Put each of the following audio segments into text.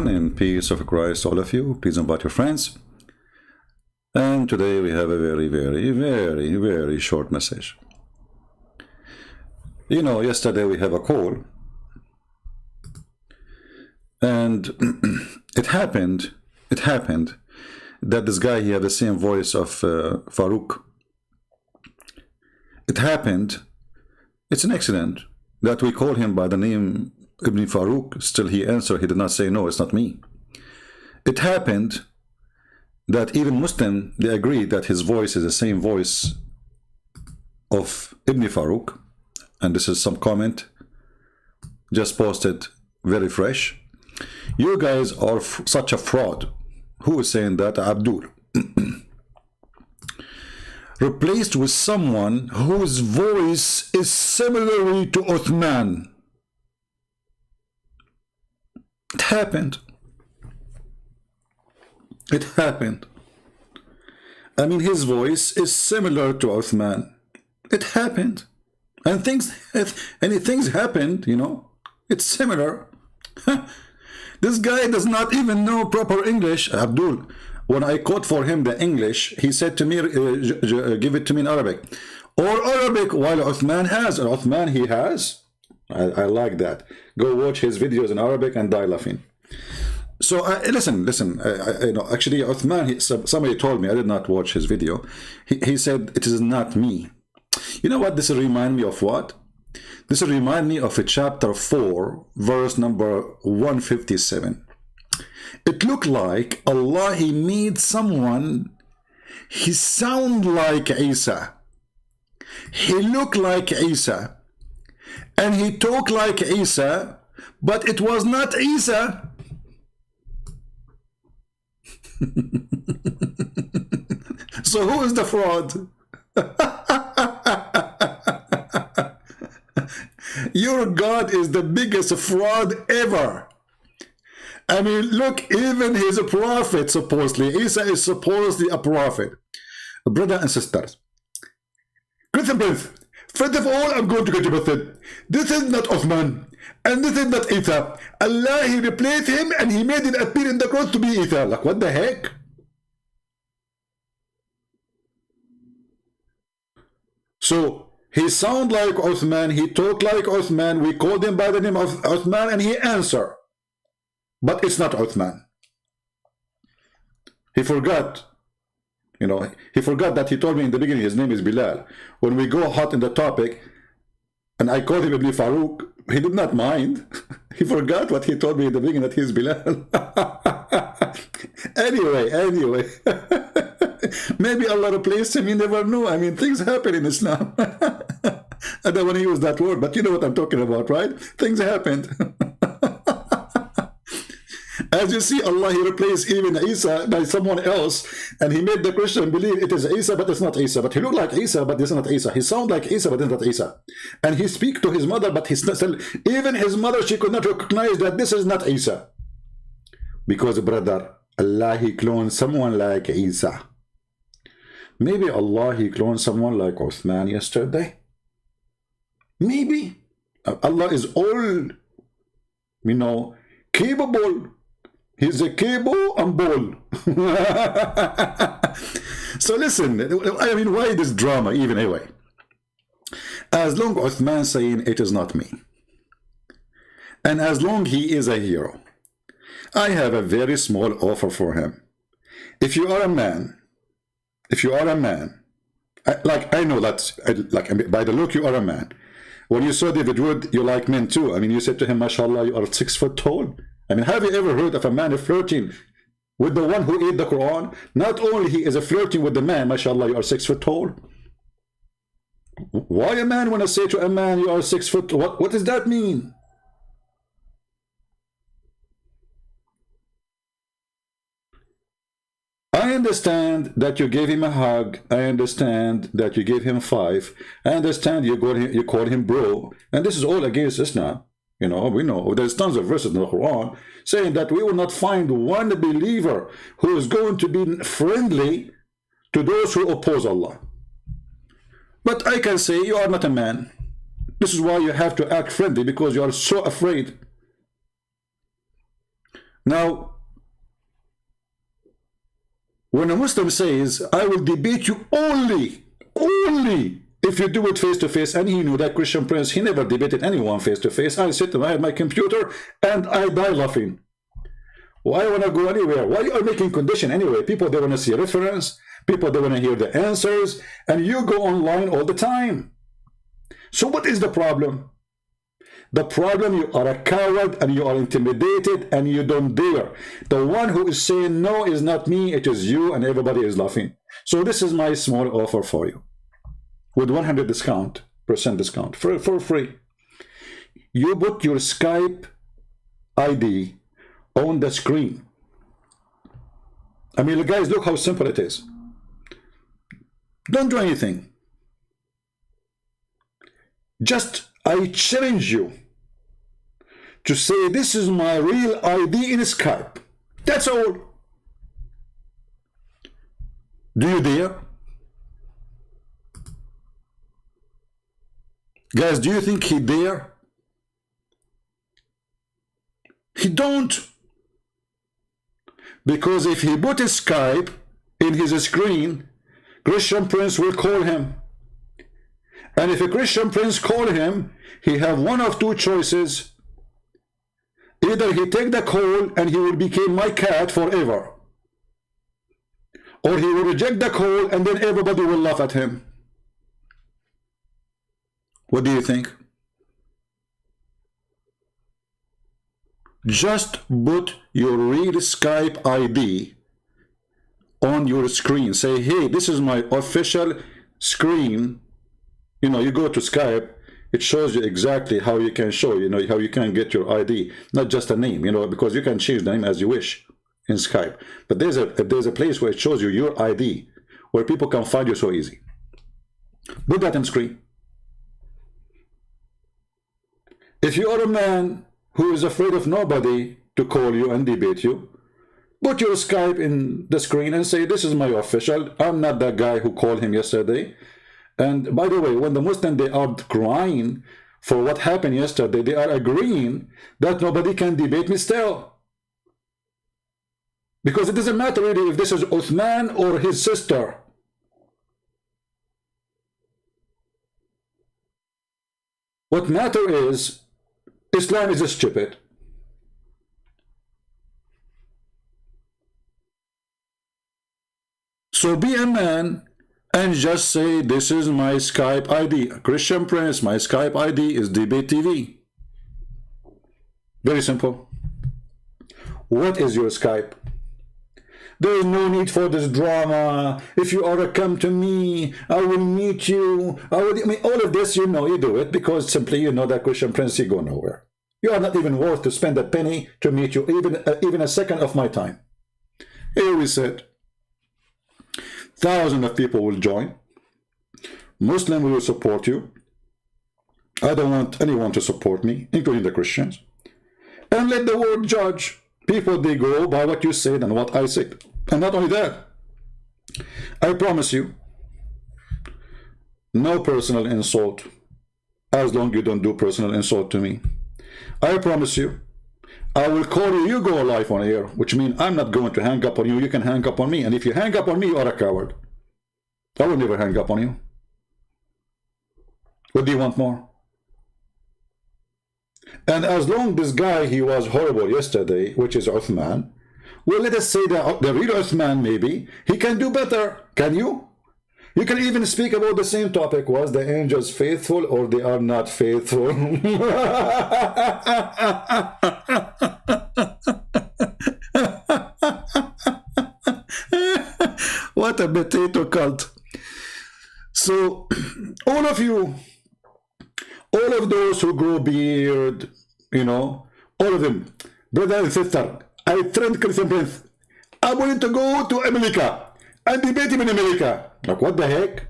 everyone, and peace of Christ all of you. Please invite your friends. And today we have a very short message. You know, yesterday we have a call, and it happened that this guy, he had the same voice of Farouk. It happened, it's an accident, that we called him by the name Ibn Farouk. Still he answered, he did not say, no, it's not me. It happened that even Muslim, they agreed that his voice is the same voice of Ibn Farouk. And this is some comment, just posted, very fresh. You guys are such a fraud. Who is saying that? Abdul. Replaced with someone whose voice is similar to Uthman. It happened. It happened. I mean, his voice is similar to Uthman. It happened. And things happened, you know. It's similar. This guy does not even know proper English. Abdul, when I quote for him the English, he said to me, give it to me in Arabic. Or Arabic, while Uthman has. And Uthman, he has. I like that. Go watch his videos in Arabic and die laughing. So listen. You know, actually, Uthman, somebody told me, I did not watch his video. He said, it is not me. You know what this remind me of? What? This remind me of a chapter 4, verse number 157. It looked like Allah, he made someone, he sound like Isa. He looked like Isa. And he talked like Isa, but it was not Isa. So who is the fraud? Your God is the biggest fraud ever. I mean, look, even his prophet, supposedly, Isa is supposedly a prophet. Brothers and sisters, Christian Prince, first of all, I'm going to get you with it. This is not Uthman, and this is not Isa. Allah, he replaced him, and he made it appear in the cross to be Isa. Like, what the heck? So, he sound like Uthman, he talk like Uthman, we called him by the name of Uthman, and he answer. But it's not Uthman. He forgot, you know, he forgot that he told me in the beginning his name is Bilal. When we go hot in the topic, and I called him Ibn Farouk, he did not mind. He forgot what he told me in the beginning, that he's Bilal. Anyway. Maybe Allah replaced him, you never know. I mean, things happen in Islam. I don't want to use that word, but you know what I'm talking about, right? Things happened. As you see, Allah, he replaced even Isa by someone else, and he made the Christian believe it is Isa, but it's not Isa. But he looked like Isa, but it's not Isa. He sound like Isa, but it's not Isa. And he speak to his mother, but he's not, even his mother, she could not recognize that this is not Isa. Because, brother, Allah, he cloned someone like Isa. Maybe Allah, he cloned someone like Uthman yesterday. Maybe. Allah is all, you know, capable. He's a cable and ball. So listen, I mean, why this drama even anyway? As long as Uthman saying it is not me, and as long he is a hero, I have a very small offer for him. If you are a man, I know that, by the look, you are a man. When you saw David Wood, you like men too. I mean, you said to him, mashallah, you are 6 foot tall. I mean, have you ever heard of a man flirting with the one who ate the Quran? Not only he is flirting with the man, mashallah, you are 6 foot tall. Why a man when I say to a man, you are 6 foot, what does that mean? I understand that you gave him a hug. I understand that you gave him 5. I understand you called him bro. And this is all against Islam. You know, we know there's tons of verses in the Quran saying that we will not find one believer who is going to be friendly to those who oppose Allah. But I can say you are not a man. This is why you have to act friendly, because you are so afraid. Now, when a Muslim says, I will debate you only if you do it face to face, and he knew that Christian Prince, he never debated anyone face to face. I sit at my computer and I die laughing. Why want to go anywhere? Why are you making condition anyway? People, they want to see a reference. People, they want to hear the answers. And you go online all the time. So what is the problem? The problem, you are a coward and you are intimidated and you don't dare. The one who is saying no is not me, it is you, and everybody is laughing. So this is my small offer for you. With 100% discount for free. You put your Skype ID on the screen. I mean, guys, look how simple it is. Don't do anything. Just, I challenge you to say, this is my real ID in Skype. That's all. Do you dare? Guys, do you think he dare? He don't. Because if he put his Skype in his screen, Christian Prince will call him. And if a Christian Prince call him, he have one of two choices. Either he take the call and he will become my cat forever, or he will reject the call and then everybody will laugh at him. What do you think? Just put your real Skype ID on your screen. Say, hey, this is my official screen. You know, you go to Skype, it shows you exactly how you can show, you know, how you can get your ID, not just a name, you know, because you can change the name as you wish in Skype. But there's a place where it shows you your ID, where people can find you so easy. Put that on screen. If you are a man who is afraid of nobody to call you and debate you, put your Skype in the screen and say, this is my official. I'm not that guy who called him yesterday. And by the way, when the Muslims, they are crying for what happened yesterday, they are agreeing that nobody can debate me still. Because it doesn't matter really if this is Uthman or his sister. What matters is, Islam is stupid. So be a man and just say, this is my Skype ID. Christian Prince, my Skype ID is Debate TV. Very simple. What is your Skype? There is no need for this drama. If you are to come to me, I will meet you. I mean, all of this, you know, you do it because simply you know that Christian Prince, you go nowhere. You are not even worth to spend a penny to meet you, even a second of my time. Here we sit. Thousands of people will join. Muslims will support you. I don't want anyone to support me, including the Christians. And let the world judge. People, they go by what you said and what I said. And not only that, I promise you, no personal insult, as long as you don't do personal insult to me. I promise you, I will call you, you go live on air, which means I'm not going to hang up on you, you can hang up on me. And if you hang up on me, you are a coward. I will never hang up on you. What do you want more? And as long as this guy, he was horrible yesterday, which is Uthman, well, let us say that the real Uthman, maybe, he can do better. Can you? You can even speak about the same topic. Was the angels faithful or they are not faithful? What a potato cult. So, all of you, all of those who grow beard, you know, all of them, brother and sister, I threatened Christian Prince. I'm willing to go to America and debate him in America. Like, what the heck?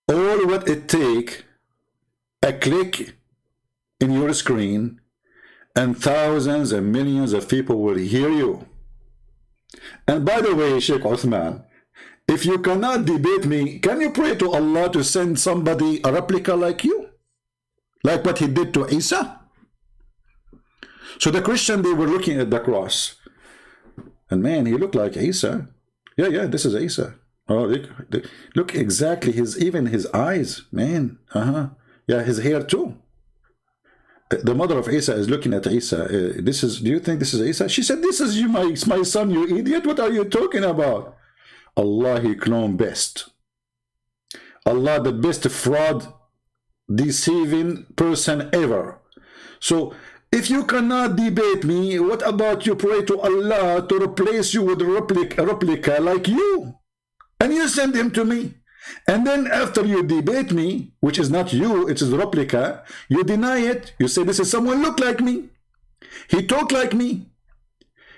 All what it take, a click in your screen, and thousands and millions of people will hear you. And by the way, Shaykh Uthman, if you cannot debate me, can you pray to Allah to send somebody, a replica like you? like what he did to Isa? So the Christian, they were looking at the cross, and man, he looked like Isa. Yeah, this is Isa. Oh, look exactly even his eyes, man. Yeah, his hair too. The mother of Isa is looking at Isa. Do you think this is Isa? She said, this is you, my son, you idiot. What are you talking about? Allah, he clone best. Allah, the best fraud, deceiving person ever. So if you cannot debate me, what about you pray to Allah to replace you with a replica like you? And you send him to me. And then after you debate me, which is not you, it is a replica, you deny it. You say, this is someone look like me. He talk like me.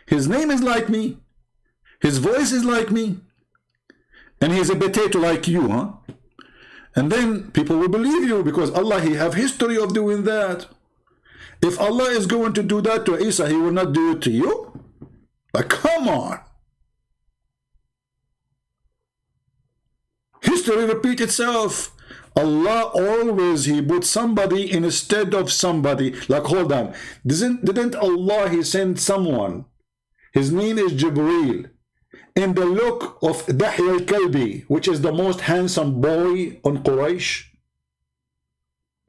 His name is like me. His voice is like me. And he's a potato like you, huh? And then people will believe you because Allah, he have history of doing that. If Allah is going to do that to Isa, he will not do it to you? Like, come on. History repeats itself. Allah always, he put somebody instead of somebody. Like, hold on. Didn't Allah, he send someone? His name is Jibreel. In the look of Dahya al-Kalbi, which is the most handsome boy on Quraysh.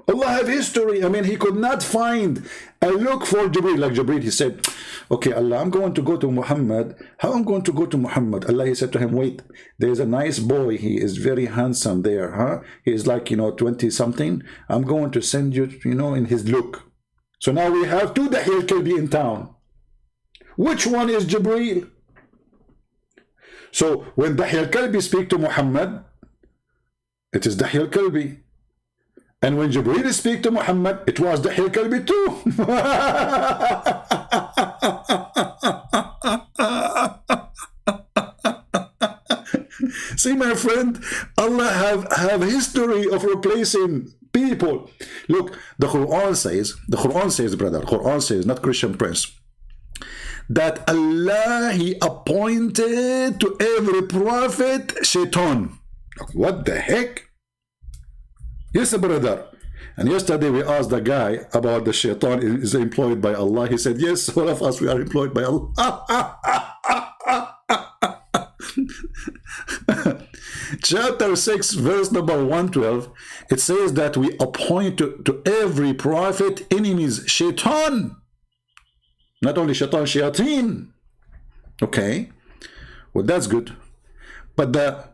Allah have history. I mean, he could not find a look for Jibreel. Like Jibreel, he said, okay, Allah, I'm going to go to Muhammad. How am I going to go to Muhammad? Allah, he said to him, wait, there's a nice boy. He is very handsome there, huh? He is like, 20 something. I'm going to send you, in his look. So now we have two Dahya al-Kalbi in town. Which one is Jibreel? So when Dahya al-Kalbi speak to Muhammad, it is Dahya al-Kalbi. And when Jibreel speak to Muhammad, it was Dahya al-Kalbi too. See, my friend, Allah have history of replacing people. Look, the Quran says, brother, Quran says, not Christian Prince, that Allah, he appointed to every prophet shaitan. What the heck? Yes, brother. And yesterday we asked the guy about the shaitan is employed by Allah. He said, yes, all of us, we are employed by Allah. Chapter 6, verse number 112, it says that we appoint to every prophet enemies, shaitan. Not only shaitan, shayateen. Okay, well, that's good. But the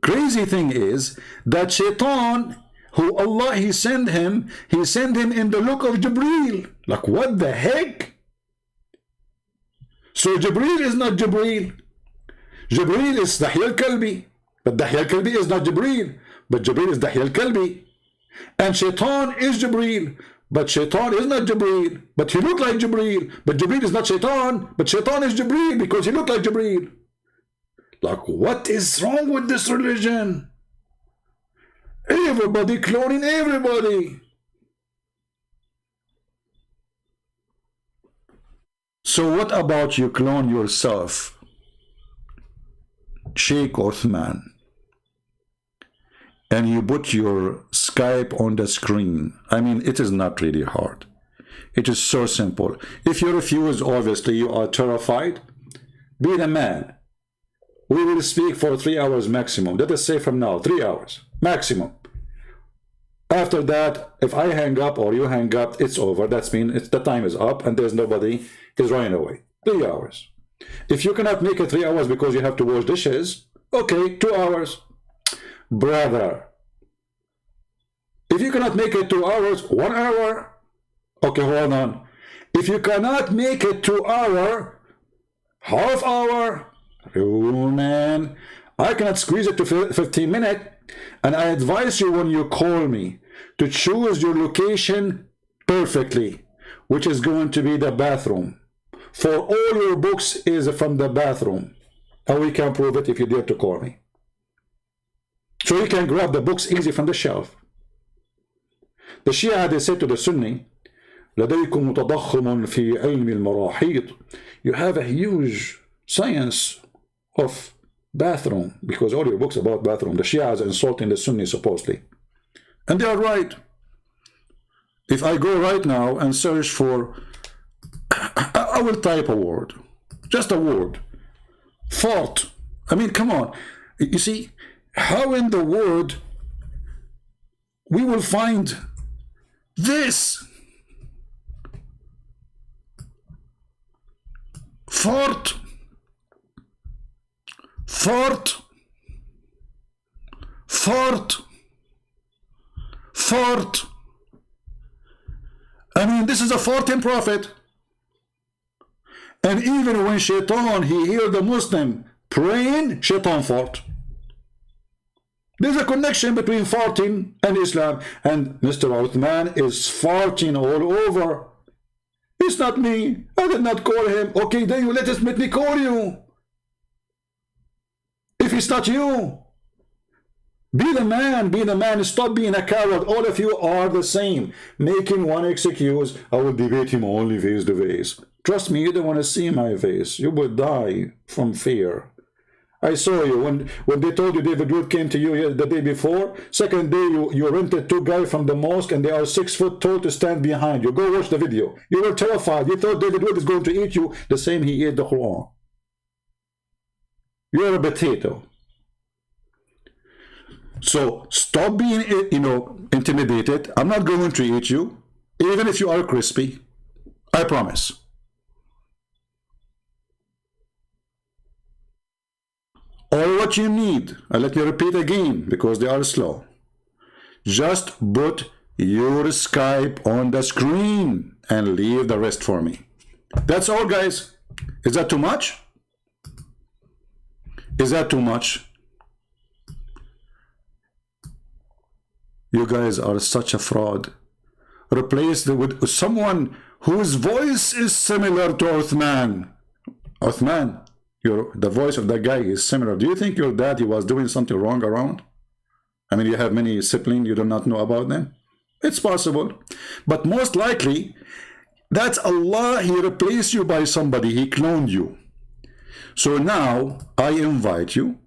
crazy thing is that shaitan, who Allah, he sent him in the look of Jibreel. Like, what the heck? So Jibreel is not Jibreel. Jibreel is Dahya al-Kalbi. But Dahya al-Kalbi is not Jibreel. But Jibreel is Dahya al-Kalbi. And shaitan is Jibreel. But shaitan is not Jibreel. But he looked like Jibreel. But Jibreel is not shaitan. But shaitan is Jibreel because he looked like Jibreel. Like, what is wrong with this religion? Everybody cloning everybody. So what about you clone yourself? Shaykh Uthman. And you put your Skype on the screen. I mean, it is not really hard. It is so simple. If you refuse, obviously you are terrified. Be the man. We will speak for 3 hours maximum. Let us say from now, 3 hours maximum. After that, if I hang up or you hang up, it's over. That means the time is up and there's nobody is running away. 3 hours. If you cannot make it 3 hours because you have to wash dishes, okay, 2 hours. Brother, if you cannot make it 2 hours, 1 hour, okay, hold on. If you cannot make it 2 hours, half hour, oh man, I cannot squeeze it to 15 minutes. And I advise you when you call me to choose your location perfectly, which is going to be the bathroom. For all your books is from the bathroom. And we can prove it if you dare to call me. So you can grab the books easy from the shelf. The Shia, they said to the Sunni, لديكم متضخم في علم المراحيض. You have a huge science of bathroom, because all your books about bathroom. The Shia is insulting the Sunni supposedly. And they are right. If I go right now and search for, I will type a word, just a word, fart. I mean, come on. You see, how in the world we will find this? Fart. Fart. Fart. Fart. I mean, this is a farting prophet. And even when Shaitan, he heard the Muslim praying, Shaitan fart. There's a connection between farting and Islam. And Mr. Uthman is farting all over. It's not me. I did not call him. Okay, then you let me call you. If it's not you. Be the man, be the man. Stop being a coward. All of you are the same. Making one excuse, I will debate him only face to face. Trust me, you don't want to see my face. You will die from fear. I saw you when they told you David Wood came to you the day before. Second day, you rented 2 guys from the mosque and they are 6 foot tall to stand behind you. Go watch the video. You were terrified. You thought David Wood is going to eat you the same he ate the Quran. You're a potato. So stop being, intimidated. I'm not going to eat you, even if you are crispy. I promise. All what you need, and let me repeat again because they are slow. Just put your Skype on the screen and leave the rest for me. That's all, guys. Is that too much? Is that too much? You guys are such a fraud. Replace it with someone whose voice is similar to Uthman. Uthman, the voice of that guy is similar. Do you think your daddy was doing something wrong around? I mean, you have many siblings, you do not know about them? It's possible. But most likely, that's Allah. He replaced you by somebody. He cloned you. So now, I invite you.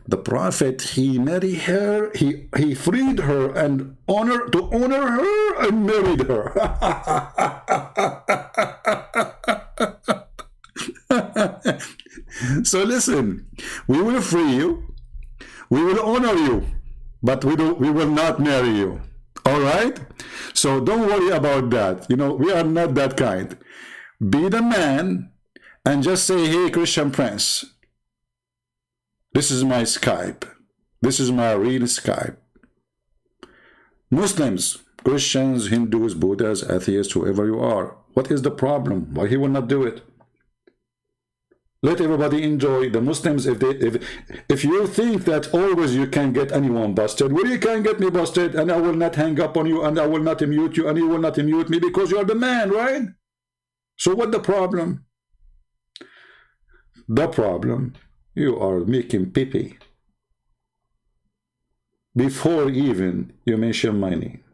The Prophet, he married her, he freed her and to honor her and married her. So listen, we will free you, we will honor you, but we will not marry you. All right? So don't worry about that. We are not that kind. Be the man and just say, hey, Christian Prince, this is my Skype. This is my real Skype. Muslims, Christians, Hindus, Buddhas, atheists, whoever you are, what is the problem? Why he will not do it? Let everybody enjoy. The Muslims, if you think that always you can get anyone busted, well, you can get me busted, and I will not hang up on you, and I will not mute you, and you will not mute me because you are the man, right? So what the problem? The problem, you are making pee-pee before even you mention my name.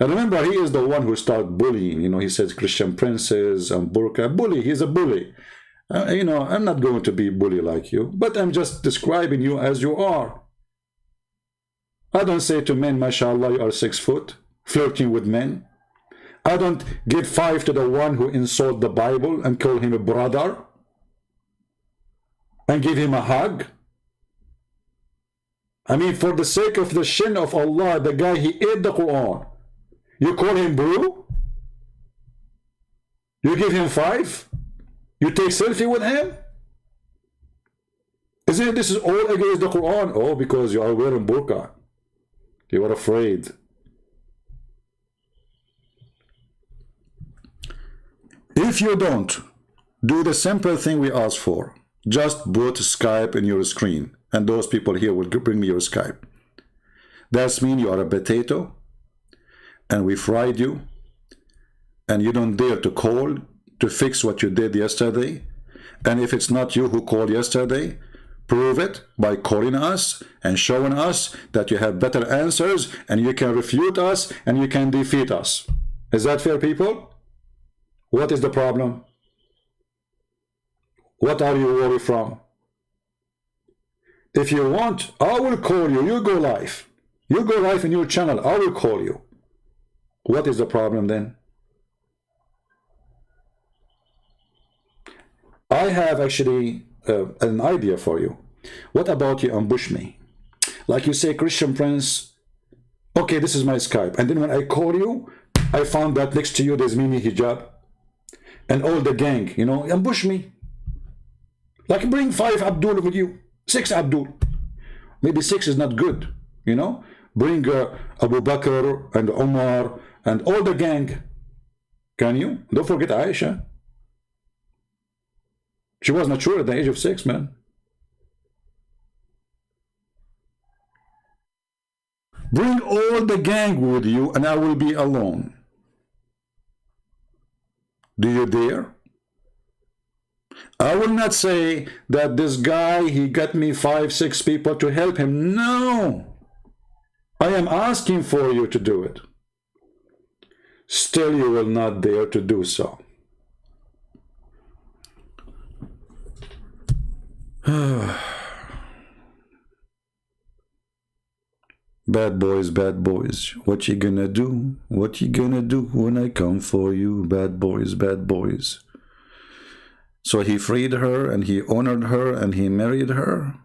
And remember, he is the one who started bullying. He says Christian princes and burqa. Bully, he's a bully. I'm not going to be a bully like you, but I'm just describing you as you are. I don't say to men, mashallah, you are 6 foot, flirting with men. I don't give 5 to the one who insult the Bible and call him a brother and give him a hug. I mean, for the sake of the shin of Allah, the guy, he ate the Quran. You call him bro? You give him 5? You take selfie with him? Isn't this is all against the Quran? Oh, because you are wearing burqa. You are afraid. If you don't do the simple thing we ask for, just put Skype in your screen, and those people here will bring me your Skype. That means you are a potato, and we fried you, and you don't dare to call to fix what you did yesterday. And if it's not you who called yesterday, prove it by calling us and showing us that you have better answers, and you can refute us, and you can defeat us. Is that fair, people? What is the problem? What are you worried from? If you want, I will call you. You go live. You go live in your channel. I will call you. What is the problem then? I have actually an idea for you. What about you ambush me? Like you say, Christian Prince, okay, this is my Skype. And then when I call you, I found that next to you there's Mimi Hijab and all the gang, you know, ambush me. Like bring 5 Abdul with you, 6 Abdul. Maybe 6 is not good, you know. Bring Abu Bakr and Omar and all the gang. Can you? Don't forget Aisha. She was mature at the age of 6, man. Bring all the gang with you and I will be alone. Do you dare? I will not say that this guy, he got me 5, 6 people to help him. No. I am asking for you to do it. Still, you will not dare to do so. Bad boys, bad boys. What you gonna do? What you gonna do when I come for you? Bad boys, bad boys. So he freed her and he honored her and he married her.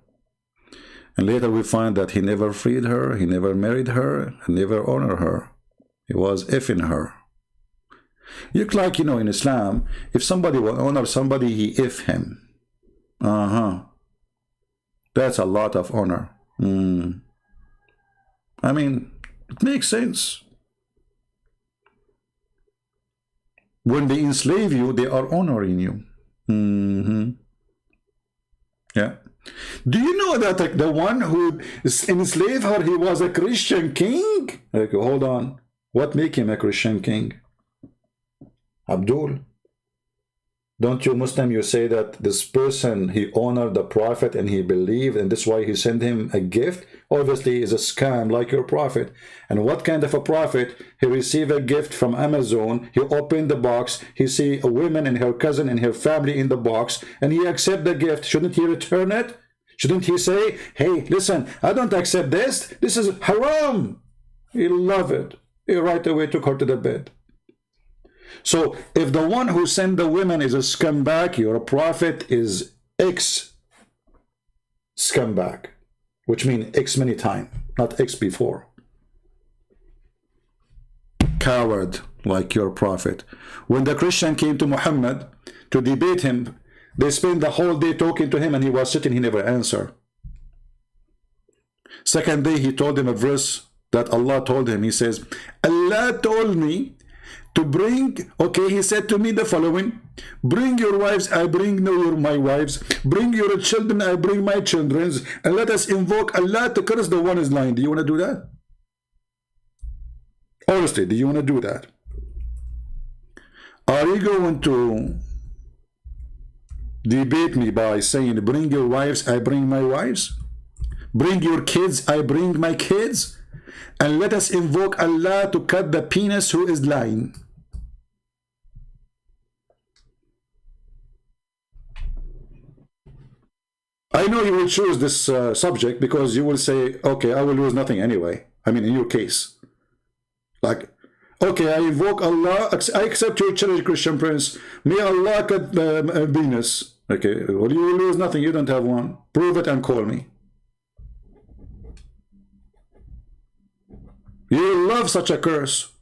And later we find that he never freed her, he never married her, and never honored her. He was effing her. Look like, you know, in Islam, if somebody will honor somebody, he if him. That's a lot of honor. I mean, it makes sense. When they enslave you, they are honoring you. Yeah. Do you know that like, the one who enslaved her, he was a Christian king? Like, hold on. What make him a Christian king? Abdul. Don't you Muslim, you say that this person, he honored the prophet and he believed and that's why he sent him a gift? Obviously is a scam like your prophet. And what kind of a prophet? He received a gift from Amazon, he opened the box, he see a woman and her cousin and her family in the box, and he accept the gift. Shouldn't he return it? Shouldn't he say, hey, listen, I don't accept this. This is haram. He loved it. He right away took her to the bed. So if the one who sent the women is a scumbag, your prophet is ex-scumbag, which means X many times, not X before. Coward like your prophet. When the Christian came to Muhammad to debate him, they spent the whole day talking to him and he was sitting, he never answered. Second day he told him a verse that Allah told him. He says, Allah told me to bring, okay, he said to me the following, bring your wives, I bring my wives, bring your children, I bring my children's, and let us invoke Allah to curse the one is lying. Do you want to do that? Honestly, do you want to do that? Are you going to debate me by saying, bring your wives, I bring my wives, bring your kids, I bring my kids, and let us invoke Allah to cut the penis who is lying? I know you will choose this subject because you will say, okay, I will lose nothing anyway. I mean, in your case. Like, okay, I invoke Allah, I accept your challenge, Christian Prince. May Allah cut the penis. Okay, well, you will lose nothing. You don't have one. Prove it and call me. You will love such a curse.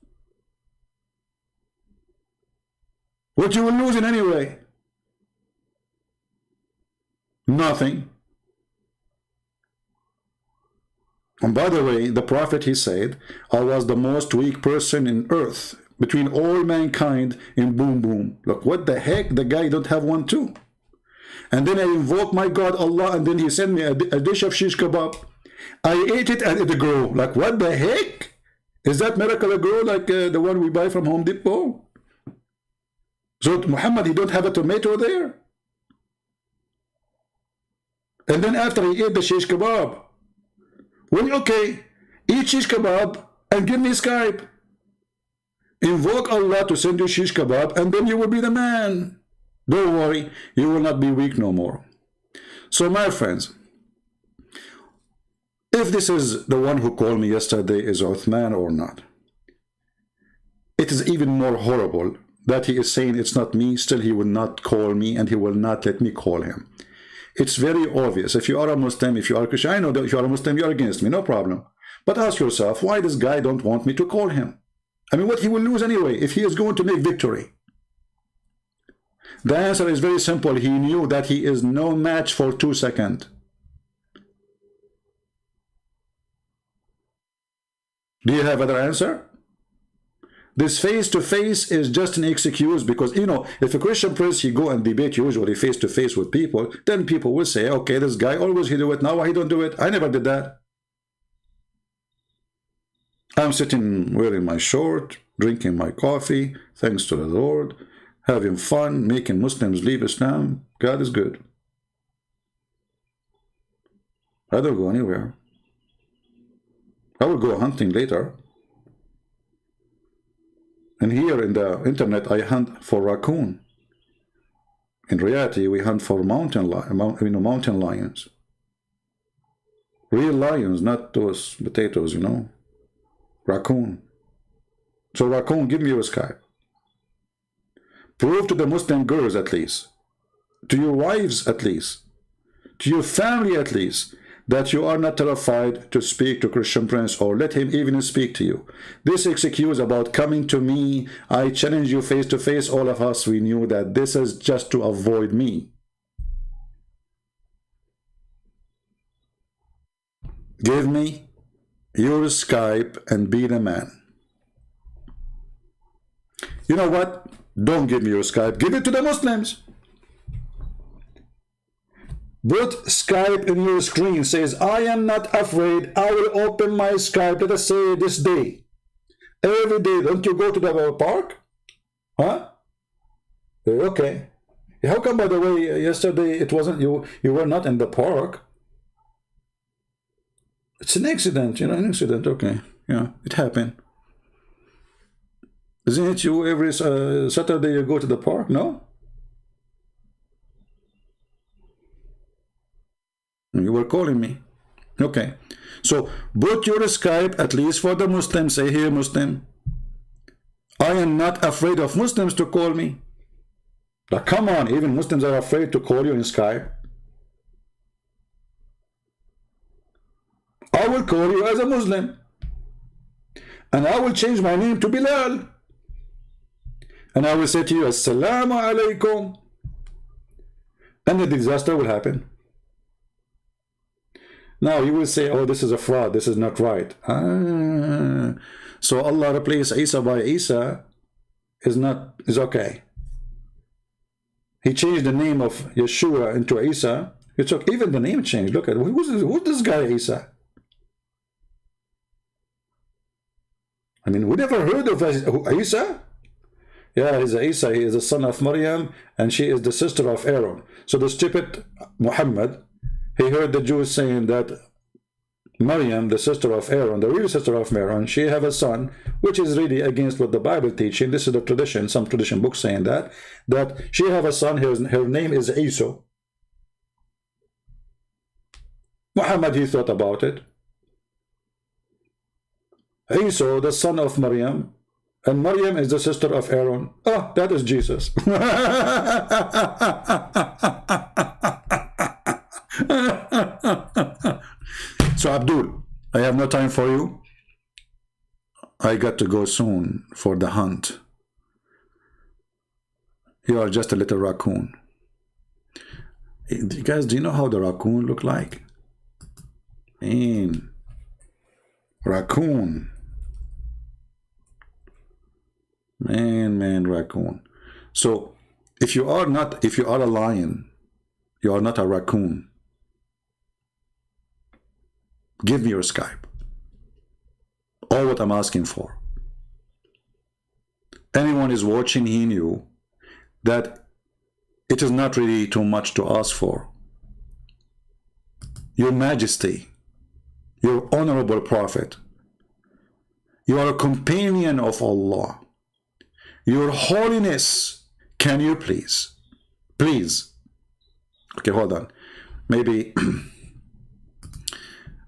What you will lose in any way? Nothing. And by the way, the prophet, he said, I was the most weak person in earth between all mankind in boom boom. Look, what the heck? The guy don't have one too. And then I invoke my God Allah, and then he sent me a dish of shish kebab. I ate it and it grew. Like, what the heck? Is that miracle grow like the one we buy from Home Depot? So Muhammad, he don't have a tomato there? And then after he ate the shish kebab, well, okay, eat shish kebab and give me Skype. Invoke Allah to send you shish kebab and then you will be the man. Don't worry, you will not be weak no more. So my friends, if this is the one who called me yesterday is Uthman or not, it is even more horrible that he is saying it's not me, still he will not call me and he will not let me call him. It's very obvious. If you are a Muslim, if you are a Christian, I know that if you are a Muslim, you are against me, no problem. But ask yourself, why this guy don't want me to call him? I mean, what he will lose anyway if he is going to make victory? The answer is very simple. He knew that he is no match for 2 seconds. Do you have other answer? This face-to-face is just an excuse because, you know, if a Christian priest, he go and debate usually face-to-face with people, then people will say, okay, this guy always he do it, now why he don't do it? I never did that. I'm sitting wearing my short, drinking my coffee, thanks to the Lord, having fun, making Muslims leave Islam. God is good. I don't go anywhere. I will go hunting later. And here in the internet, I hunt for raccoon. In reality, we hunt for mountain lions. Real lions, not those potatoes, you know. Raccoon. So raccoon, give me your Skype. Prove to the Muslim girls at least, to your wives at least, to your family at least, that you are not terrified to speak to Christian Prince or let him even speak to you. This excuse about coming to me, I challenge you face to face, all of us, we knew that this is just to avoid me. Give me your Skype and be the man. You know what? Don't give me your Skype. Give it to the Muslims. Put Skype in your screen. Says, I am not afraid. I will open my Skype. Let us say this day. Every day. Don't you go to the park? Huh? Okay. How come, by the way, yesterday it wasn't you? You were not in the park. It's an accident, you know, an accident. Okay. Yeah, it happened. Isn't it you every Saturday you go to the park? No? You were calling me. Okay. So, put your Skype, at least for the Muslims. Say, here, Muslim, I am not afraid of Muslims to call me. Now, come on, even Muslims are afraid to call you in Skype. I will call you as a Muslim. And I will change my name to Bilal. And I will say to you, Assalamu alaikum. And the disaster will happen. Now you will say, oh, this is a fraud, this is not right. So Allah replaced Isa by Isa is okay. He changed the name of Yeshua into Isa. It's okay. Even the name changed. Look at who's this guy Isa? I mean, we never heard of Isa. Yeah, he's Isa. He is the son of Maryam, and she is the sister of Aaron. So the stupid Muhammad, he heard the Jews saying that Maryam, the sister of Aaron, the real sister of Aaron, she have a son, which is really against what the Bible teaching. This is the tradition, some tradition books saying that she have a son, her name is Isa. Muhammad, he thought about it. Isa, the son of Maryam, and Maryam is the sister of Aaron. Oh, that is Jesus. So Abdul, I have no time for you. I got to go soon for the hunt. You are just a little raccoon. Guys, do you know how the raccoon look like? Man, raccoon. Man, raccoon. So if you are a lion, you are not a raccoon. Give me your Skype. All what I'm asking for. Anyone is watching, he knew that it is not really too much to ask for. Your Majesty, your honorable Prophet, you are a companion of Allah. Your Holiness, can you please? Okay, hold on. Maybe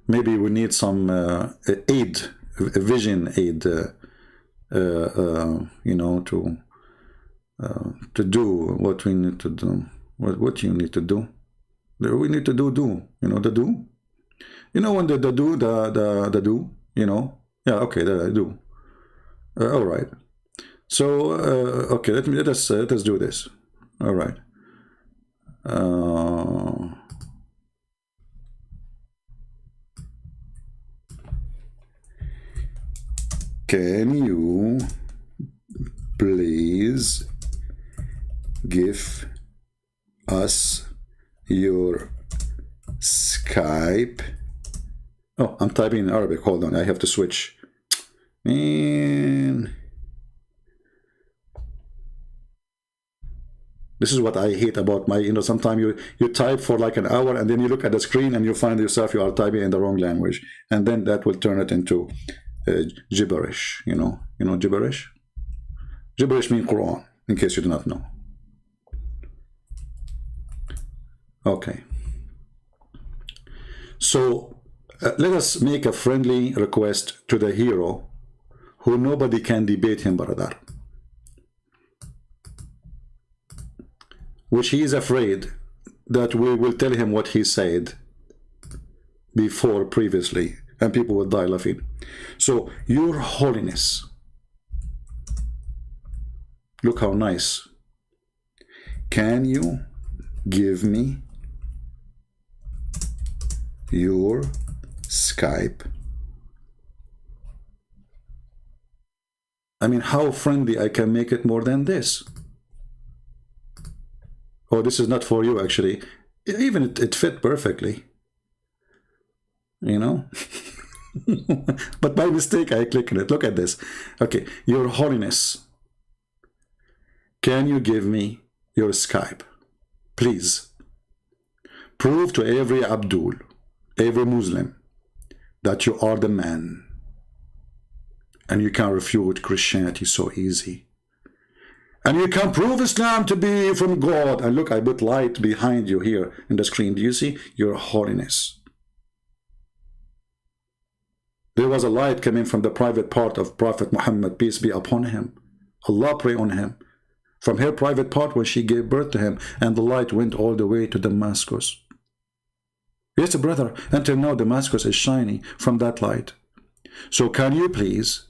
we need some aid, vision aid, you know, to do what we need to do. What you need to do? We need to do. You know the do. You know when the do. You know. Yeah. Okay. The do. All right. So okay. Let us do this. All right. Can you please give us your Skype? Oh, I'm typing in Arabic. Hold on, I have to switch. Man, this is what I hate about my, you know, sometimes you type for like an hour and then you look at the screen and you find yourself you are typing in the wrong language, and then that will turn it into gibberish. You know gibberish. Gibberish means Quran, in case you do not know. Okay. So let us make a friendly request to the hero, who nobody can debate him, brother, which he is afraid that we will tell him what he said before previously, and people will die laughing. So, Your Holiness, look how nice. Can you give me your Skype? I mean, how friendly I can make it more than this? Oh, this is not for you, actually. Even it fit perfectly. You know? But by mistake, I click on it. Look at this. Okay, Your Holiness, can you give me your Skype? Please. Prove to every Abdul, every Muslim, that you are the man. And you can refute Christianity so easy. And you can prove Islam to be from God. And look, I put light behind you here in the screen. Do you see? Your Holiness. There was a light coming from the private part of Prophet Muhammad, peace be upon him. Allah pray on him. From her private part when she gave birth to him. And the light went all the way to Damascus. Yes, brother, until now Damascus is shining from that light. So can you please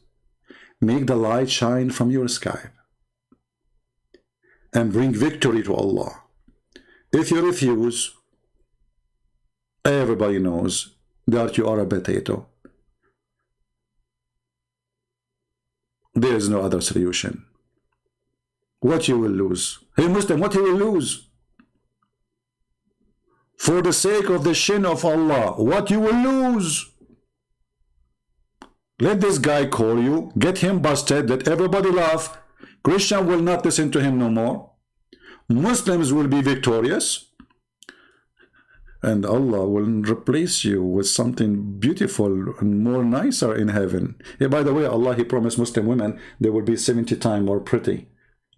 make the light shine from your Skype and bring victory to Allah? If you refuse, everybody knows that you are a potato. There is no other solution. What you will lose? Hey Muslim, what you will lose? For the sake of the shin of Allah, what you will lose? Let this guy call you, get him busted, let everybody laugh. Christian will not listen to him no more. Muslims will be victorious. And Allah will replace you with something beautiful and more nicer in heaven. Yeah, by the way, Allah, He promised Muslim women they will be 70 times more pretty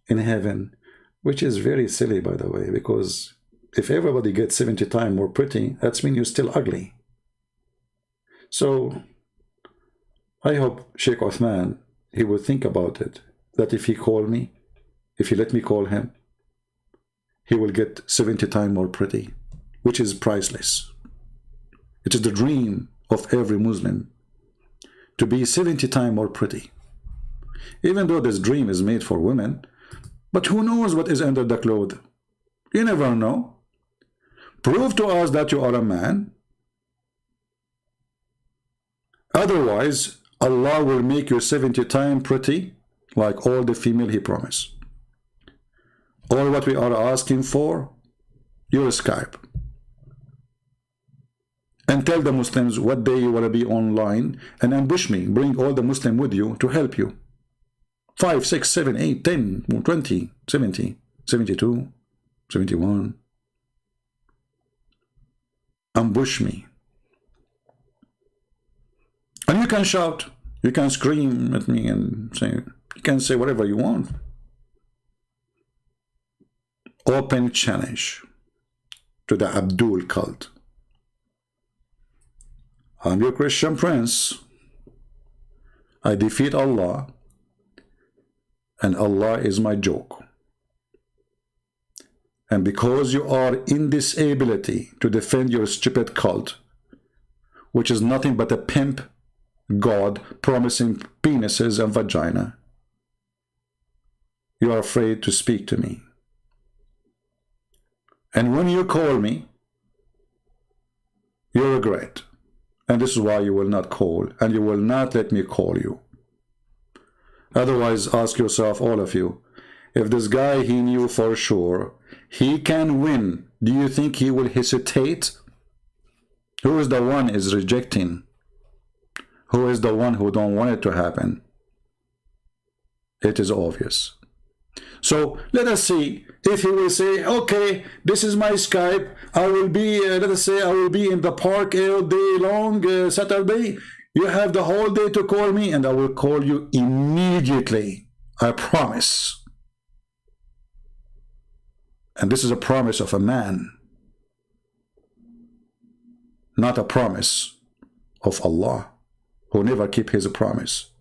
in heaven, which is very silly, by the way, because if everybody gets 70 times more pretty, that means you're still ugly. So I hope Shaykh Uthman, he will think about it, that if he call me, if he let me call him, he will get 70 times more pretty, which is priceless. It is the dream of every Muslim to be 70 times more pretty. Even though this dream is made for women, but who knows what is under the cloth? You never know. Prove to us that you are a man. Otherwise, Allah will make you 70 times pretty, like all the female He promised. All what we are asking for, your Skype. And tell the Muslims what day you want to be online, and ambush me. Bring all the Muslims with you to help you. 5, 6, 7, 8, 10, 20, 70, 72, 71. Ambush me. And you can shout, you can scream at me and say, you can say whatever you want. Open challenge to the Abdul cult. I'm your Christian prince. I defeat Allah and Allah is my joke. And because you are in this ability to defend your stupid cult, which is nothing but a pimp god promising penises and vagina, you are afraid to speak to me. And when you call me, you regret. And this is why you will not call, and you will not let me call you. Otherwise, ask yourself, all of you, if this guy he knew for sure he can win, do you think he will hesitate? Who is the one is rejecting? Who is the one who don't want it to happen? It is obvious. So let us see if he will say, okay, this is my Skype. I will be, let us say, I will be in the park all day long, Saturday. You have the whole day to call me, and I will call you immediately. I promise. And this is a promise of a man, not a promise of Allah, who never keep his promise.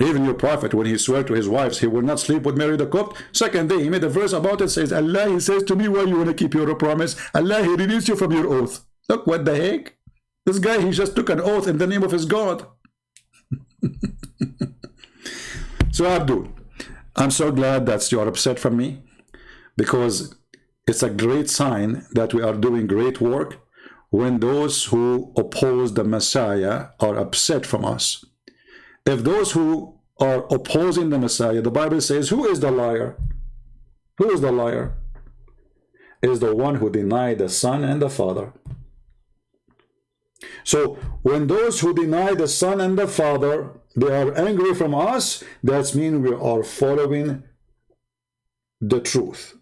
Even your prophet, when he swore to his wives, he will not sleep with Mary the Copt. Second day, he made a verse about it, says, Allah, he says to me, why you want to keep your promise? Allah, he released you from your oath. Look, what the heck? This guy, he just took an oath in the name of his God. So, Abdul, I'm so glad that you're upset from me, because it's a great sign that we are doing great work when those who oppose the Messiah are upset from us. If those who are opposing the Messiah, the Bible says, who is the liar? Who is the liar? It is the one who denied the Son and the Father. So when those who deny the Son and the Father, they are angry from us, that means we are following the truth.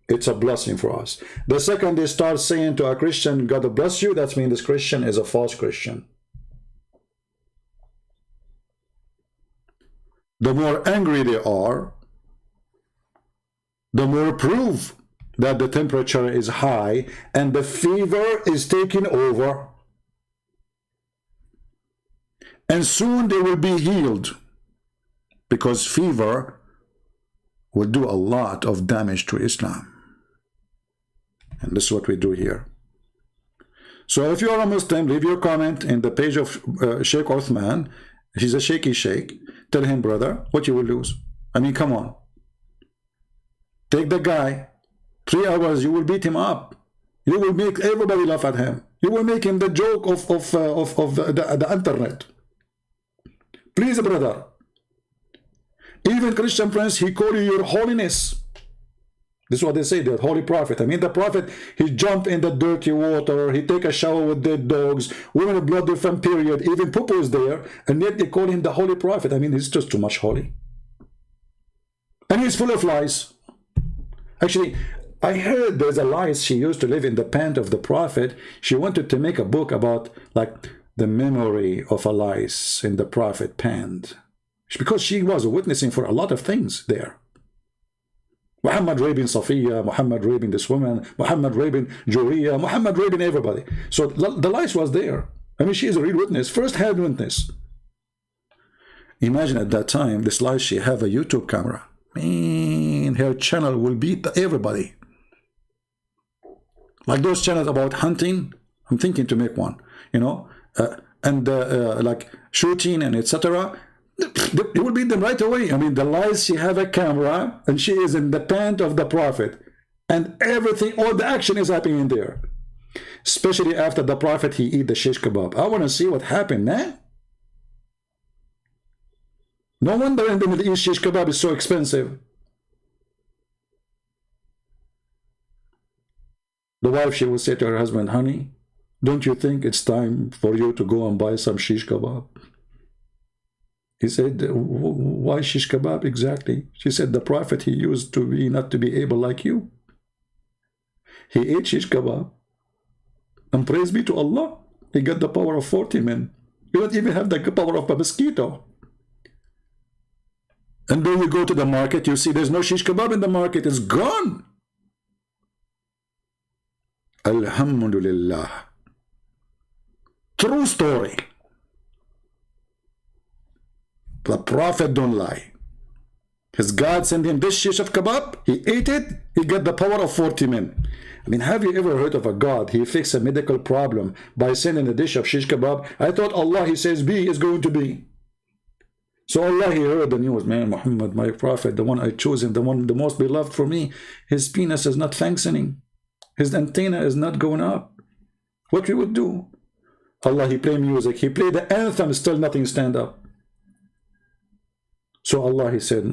It's a blessing for us. The second they start saying to a Christian, God bless you, that means this Christian is a false Christian. The more angry they are, the more proof that the temperature is high and the fever is taking over. And soon they will be healed, because fever will do a lot of damage to Islam. And this is what we do here. So if you are a Muslim, leave your comment in the page of Shaykh Uthman. He's a shaky sheikh. Tell him, brother, what you will lose. I mean, come on. Take the guy. 3 hours, you will beat him up. You will make everybody laugh at him. You will make him the joke of the internet. Please, brother. Even Christian friends, he call you your holiness. This is what they say, the holy prophet. I mean, the prophet, he jump in the dirty water, he take a shower with dead dogs, women with blood from period, even poo is there, and yet they call him the holy prophet. I mean, he's just too much holy. And he's full of lies. Actually, I heard there's a lies. She used to live in the pant of the prophet. She wanted to make a book about, like, the memory of a lies in the prophet pant. Because she was witnessing for a lot of things there. Muhammad raping Safiya, Muhammad raping this woman, Muhammad raping Juriya, Muhammad raping everybody. So the lies was there. I mean, she is a real witness, first-hand witness. Imagine at that time, this lies, she have a YouTube camera. Man, her channel will beat everybody. Like those channels about hunting, I'm thinking to make one, you know, like shooting and etc. You will beat them right away. I mean, the lies, she have a camera and she is in the pant of the prophet, and everything, all the action is happening in there. Especially after the prophet, he eat the shish kebab. I want to see what happened, man. No wonder in the Middle East shish kebab is so expensive. The wife, she will say to her husband, honey, don't you think it's time for you to go and buy some shish kebab? He said, why shish kebab exactly? She said, the prophet, he used to be not to be able like you. He ate shish kebab. And praise be to Allah, he got the power of 40 men. You don't even have the power of a mosquito. And then you go to the market, you see there's no shish kebab in the market. It's gone. Alhamdulillah. True story. The Prophet don't lie. His God sent him this shish of kebab. He ate it. He got the power of 40 men. I mean, have you ever heard of a God? He fixed a medical problem by sending a dish of shish kebab. I thought Allah, he says be, is going to be. So Allah, he heard the news. Man, Muhammad, my Prophet, the one I chosen, the one, the most beloved for me, his penis is not functioning. His antenna is not going up. What we would do? Allah, he play music. He played the anthem, still nothing stand up. So Allah, he said,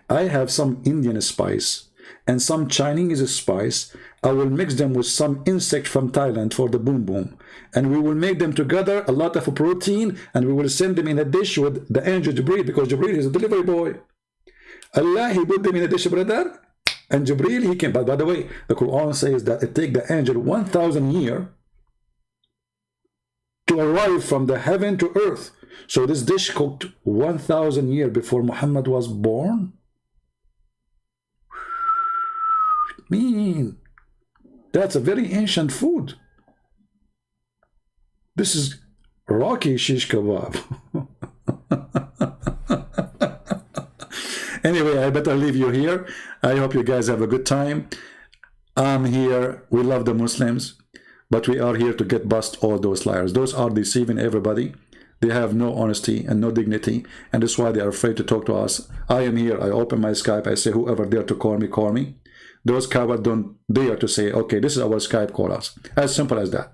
I have some Indian spice and some Chinese spice. I will mix them with some insect from Thailand for the boom boom. And we will make them together, a lot of protein, and we will send them in a dish with the angel Jibreel, because Jibreel is a delivery boy. Allah, he put them in a dish, brother, and Jibreel, he came. But by the way, the Quran says that it takes the angel 1,000 years to arrive from the heaven to earth. So this dish cooked 1,000 years before Muhammad was born. That's a very ancient food. This is Rocky shish kebab. Anyway, I better leave you here. I hope you guys have a good time. I'm here. We love the Muslims, but we are here to get bust all those liars. Those are deceiving everybody. They have no honesty and no dignity, and that's why they are afraid to talk to us. I am here. I open my Skype. I say, whoever dare to call me, call me. Those cowards don't dare to say, okay, this is our Skype, call us. As simple as that.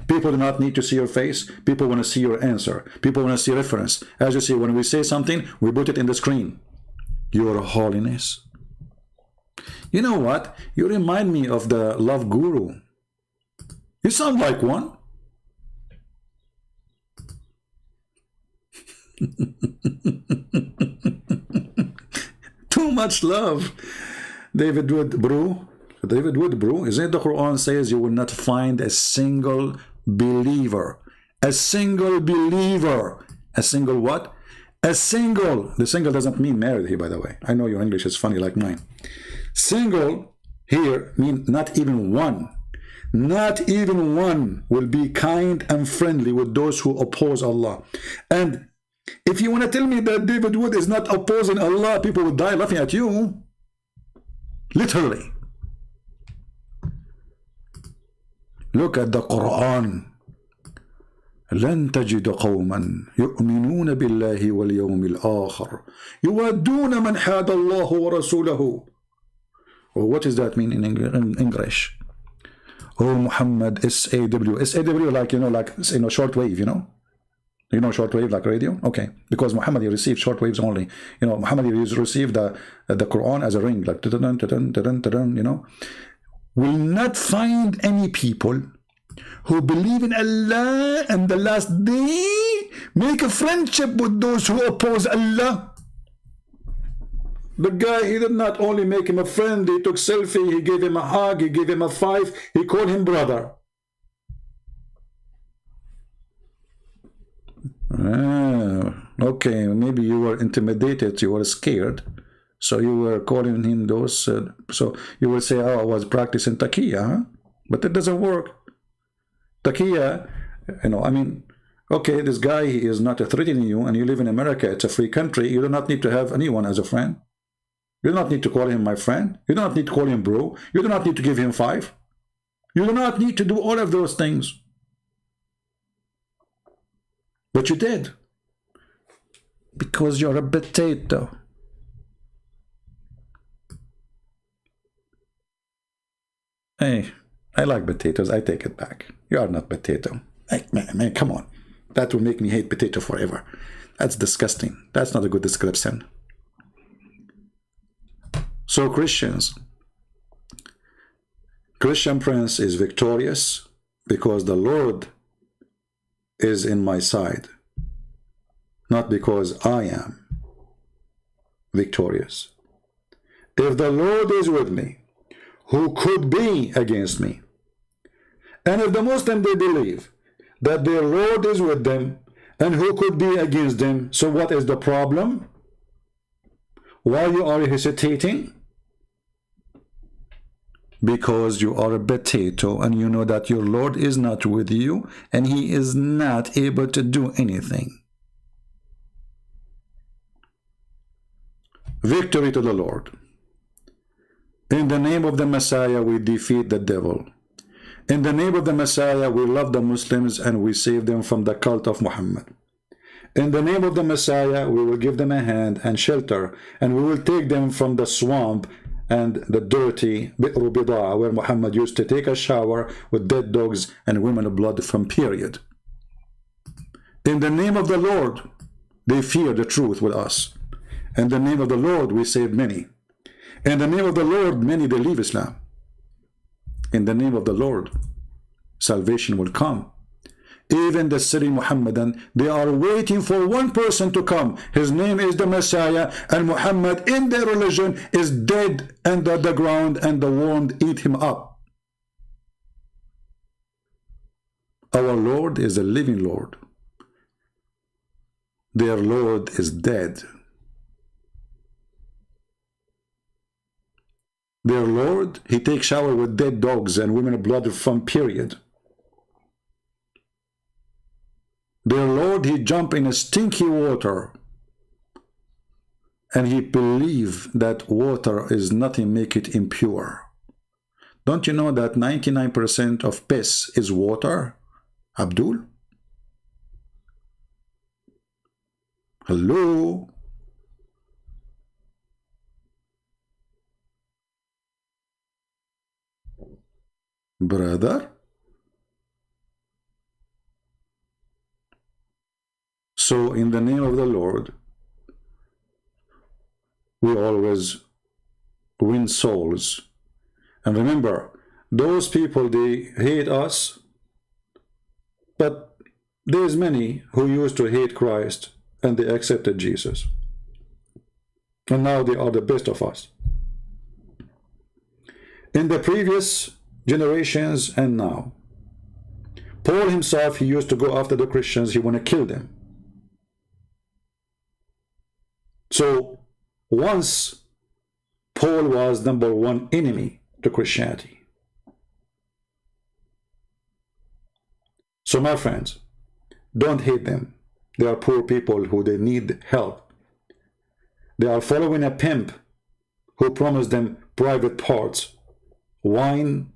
People do not need to see your face. People want to see your answer. People want to see reference. As you see, when we say something, we put it in the screen. Your Holiness. You know what? You remind me of the love guru. You sound like one. Too much love. David Wood, bro. David Wood, bro. Isn't it the Quran says you will not find a single believer. A single believer. A single what? A single. The single doesn't mean married here, by the way. I know your English is funny like mine. Single here means not even one. Not even one will be kind and friendly with those who oppose Allah. And if you want to tell me that David Wood is not opposing Allah, people would die laughing at you. Literally. Look at the Quran. لن تجد قوما يؤمنون بالله واليوم الآخر يودون من حاد الله ورسوله. Well, what does that mean in English? Oh, Muhammad, SAW. SAW, like, shortwave, You know shortwave, like radio? Okay. Because Muhammad, he received shortwaves only. Muhammad, he received the Quran as a ring, like, Will not find any people who believe in Allah and the last day make a friendship with those who oppose Allah. The guy, he did not only make him a friend, he took selfie, he gave him a hug, he gave him a five, he called him brother. Okay, maybe you were intimidated, you were scared, so you were calling him those, so you will say, oh, I was practicing taqiyya, huh? But it doesn't work. Taqiyya, okay, this guy, he is not threatening you, and you live in America, it's a free country, you do not need to have anyone as a friend. You do not need to call him my friend. You do not need to call him bro. You do not need to give him five. You do not need to do all of those things. But you did. Because you're a potato. Hey, I like potatoes. I take it back. You are not potato. Hey, man, come on. That will make me hate potato forever. That's disgusting. That's not a good description. So Christian Prince is victorious because the Lord is in my side, not because I am victorious. If the Lord is with me, who could be against me? And if the Muslims, they believe that their Lord is with them, and who could be against them? So what is the problem? Why you are hesitating? Because you are a potato and you know that your Lord is not with you and he is not able to do anything. Victory to the Lord. In the name of the Messiah, we defeat the devil. In the name of the Messiah, we love the Muslims and we save them from the cult of Muhammad. In the name of the Messiah, we will give them a hand and shelter, and we will take them from the swamp and the dirty Bi'ru Bida'a, where Muhammad used to take a shower with dead dogs and women of blood from period. In the name of the Lord, they fear the truth with us. In the name of the Lord, we save many. In the name of the Lord, many they leave Islam. In the name of the Lord, salvation will come. Even the city Muhammadan, they are waiting for one person to come. His name is the Messiah, and Muhammad in their religion is dead under the ground, and the worm eat him up. Our Lord is a living Lord. Their Lord is dead. Their Lord, he takes shower with dead dogs and women of blood from period. Their Lord, he jump in a stinky water, and he believe that water is nothing make it impure. Don't you know that 99% of piss is water, Abdul? Hello? Brother? So in the name of the Lord, we always win souls. And remember, those people, they hate us, but there's many who used to hate Christ and they accepted Jesus. And now they are the best of us. In the previous generations and now, Paul himself, he used to go after the Christians, he want to kill them. So once Paul was #1 enemy to Christianity. So my friends, don't hate them. They are poor people who they need help. They are following a pimp who promised them private parts, wine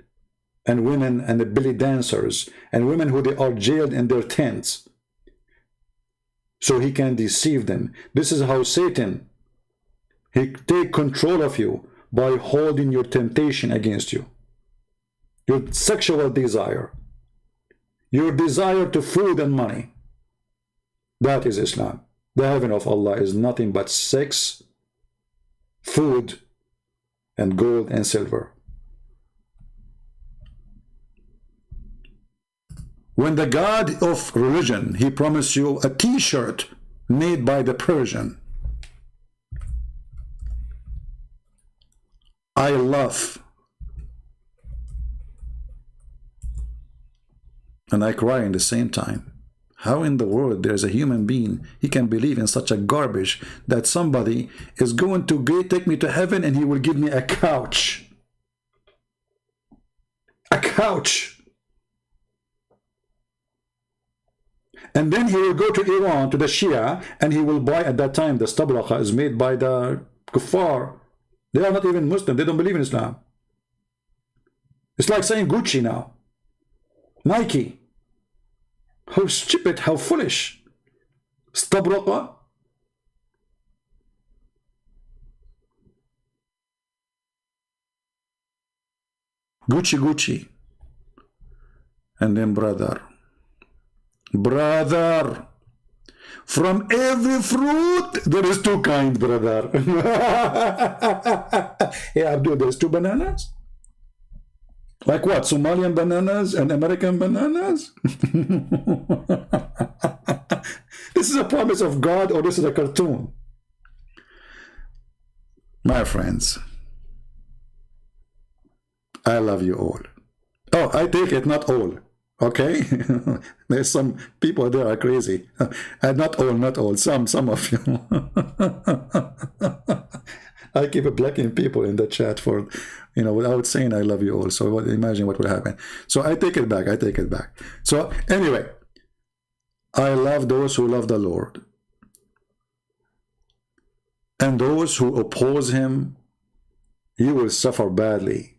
and women and the belly dancers and women who they are jailed in their tents, so he can deceive them. This is how Satan, he take control of you by holding your temptation against you. Your sexual desire, your desire to food and money. That is Islam. The heaven of Allah is nothing but sex, food, and gold and silver. When the God of religion, he promised you a t-shirt made by the Persian. I love and I cry in the same time. How in the world there's a human being, he can believe in such a garbage that somebody is going to take me to heaven and he will give me a couch. A couch. And then he will go to Iran, to the Shia, and he will buy, at that time, the stabraqa is made by the kuffar. They are not even Muslim. They don't believe in Islam. It's like saying Gucci now. Nike. How stupid, how foolish. Stabraqa. Gucci, Gucci. And then brother, from every fruit there is two kinds, brother. Hey Abdul, there's two bananas? Like what? Somalian bananas and American bananas? This is a promise of God, or this is a cartoon? My friends, I love you all. Oh, I take it, not all. Okay? There's some people there are crazy. Not all, some of you. I keep blocking people in the chat for, you know, without saying I love you all. So imagine what would happen. So I take it back. So anyway, I love those who love the Lord. And those who oppose him, you will suffer badly.